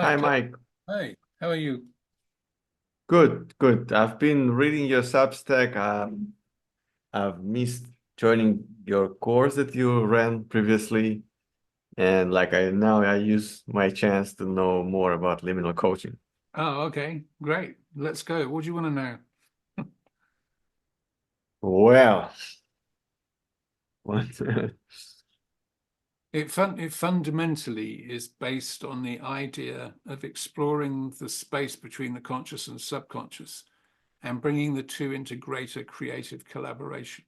Hi, Hi, Mike. Hi, how are you? Good, good. I've been reading your Substack. I've missed joining your course that you ran previously, and I use my chance to know more about liminal coaching. Oh, okay, great. Let's go. What do you want to know? Well, what? It fundamentally is based on the idea of exploring the space between the conscious and subconscious and bringing the two into greater creative collaboration.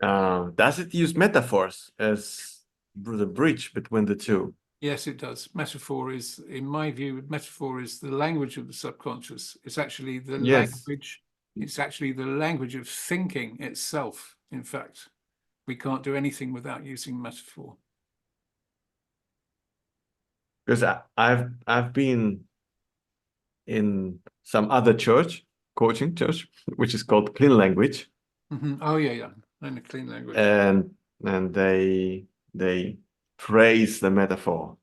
Does it use metaphors as the bridge between the two? Yes, it does. Metaphor is, in my view, metaphor is the language of the subconscious. Yes, It's actually the language of thinking itself, in fact. We can't do anything without using metaphor. because I've been in some other coaching church, which is called Clean Language. Oh yeah, yeah. And a clean language. and they praise the metaphor,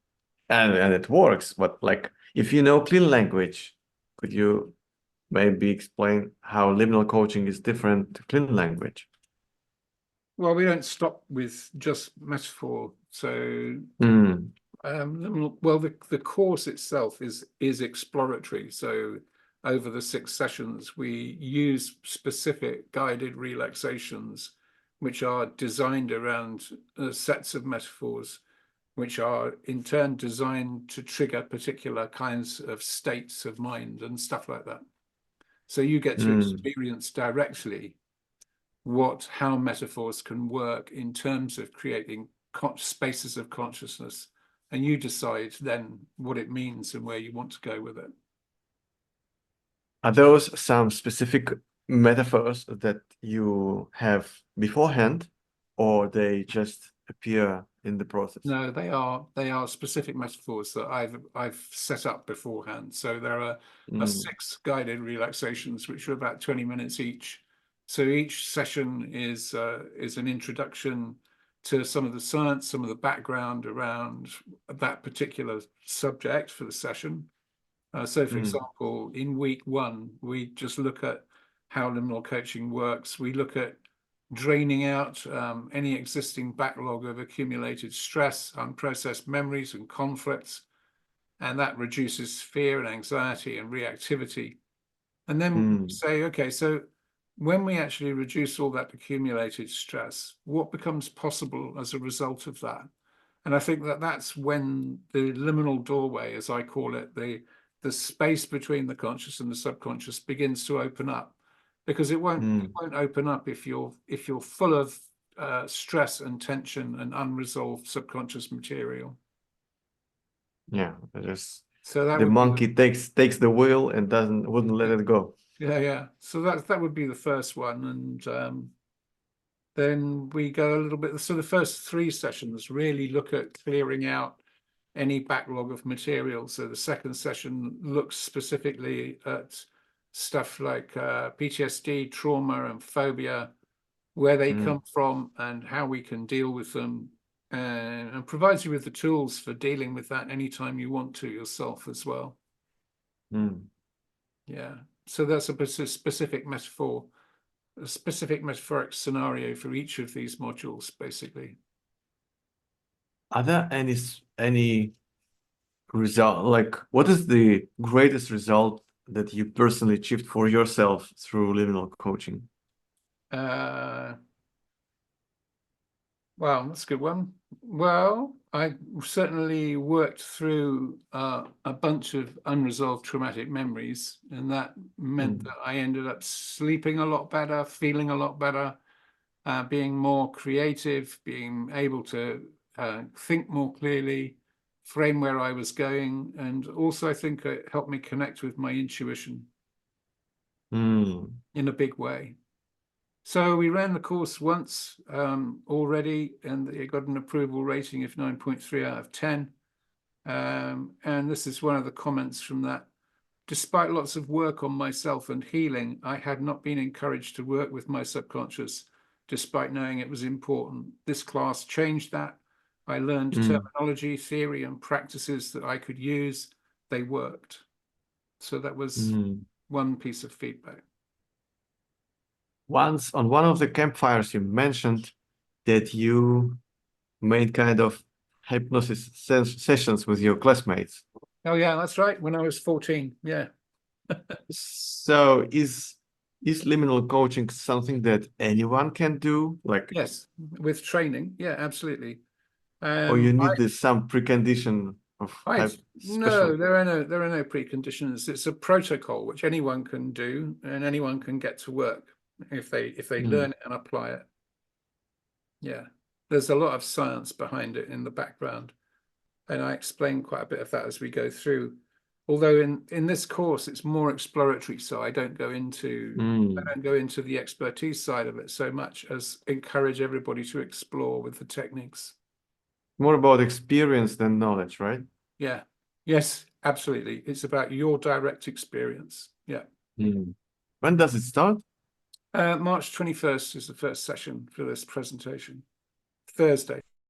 and it works. But like, if you know clean language, could you maybe explain how liminal coaching is different to clean language? Well, we don't stop with just metaphor. So, Mm, well, the course itself is exploratory. So, over the 6 sessions, we use specific guided relaxations, which are designed around sets of metaphors, which are in turn designed to trigger particular kinds of states of mind and stuff like that. So you get to mm. experience directly how metaphors can work in terms of creating spaces of consciousness, and you decide then what it means and where you want to go with it. Are those some specific metaphors that you have beforehand, or they just appear in the process? No, they are specific metaphors that I've set up beforehand. So there are Mm, 6 guided relaxations, which are about 20 minutes each. So each session is an introduction to some of the science, some of the background around that particular subject for the session. So, for mm, example, in week 1, we just look at how liminal coaching works. We look at draining out any existing backlog of accumulated stress, unprocessed memories, and conflicts, and that reduces fear and anxiety and reactivity. And then mm, say, okay, so when we actually reduce all that accumulated stress, what becomes possible as a result of that? And I think that that's when the liminal doorway, as I call it, the space between the conscious and the subconscious begins to open up, because it mm. won't open up if you're full of stress and tension and unresolved subconscious material. Yeah, just So that the would be monkey takes the wheel and wouldn't let it go. yeah, yeah. So that would be the first one, and then we go a little bit. So the first 3 sessions really look at clearing out any backlog of material. So the second session looks specifically at stuff like PTSD, trauma, and phobia, where they Mm, come from and how we can deal with them, and provides you with the tools for dealing with that anytime you want to yourself as well. mm. Yeah. So that's a specific metaphor, a specific metaphoric scenario for each of these modules, basically. Are there any result, like, what is the greatest result that you personally achieved for yourself through liminal coaching? Uh, Well, that's a good one. Well, I certainly worked through a bunch of unresolved traumatic memories, and that meant Mm, that I ended up sleeping a lot better, feeling a lot better, being more creative, being able to think more clearly, frame where I was going, and also I think it helped me connect with my intuition mm, in a big way. So we ran the course once already, and it got an approval rating of 9.3 out of 10. And this is one of the comments from that. Despite lots of work on myself and healing, I had not been encouraged to work with my subconscious, despite knowing it was important. This class changed that. I learned Mm. terminology, theory, and practices that I could use. They worked. So that was one piece of feedback. Once on one of the campfires, you mentioned that you made kind of hypnosis sessions with your classmates. Oh yeah, that's right. When I was 14, yeah. So is liminal coaching something that anyone can do? Like, Yes, with training, yeah, absolutely. or you need this some precondition of special? No, there are no preconditions. It's a protocol which anyone can do, and anyone can get to work if they learn it and apply it. Yeah, there's a lot of science behind it in the background, and I explain quite a bit of that as we go through. Although in this course it's more exploratory, so I don't go into the expertise side of it so much as encourage everybody to explore with the techniques. More about experience than knowledge, right? Yeah. Yes, absolutely. It's about your direct experience. Yeah. When does it start? March 21st is the first session for this presentation. Thursday.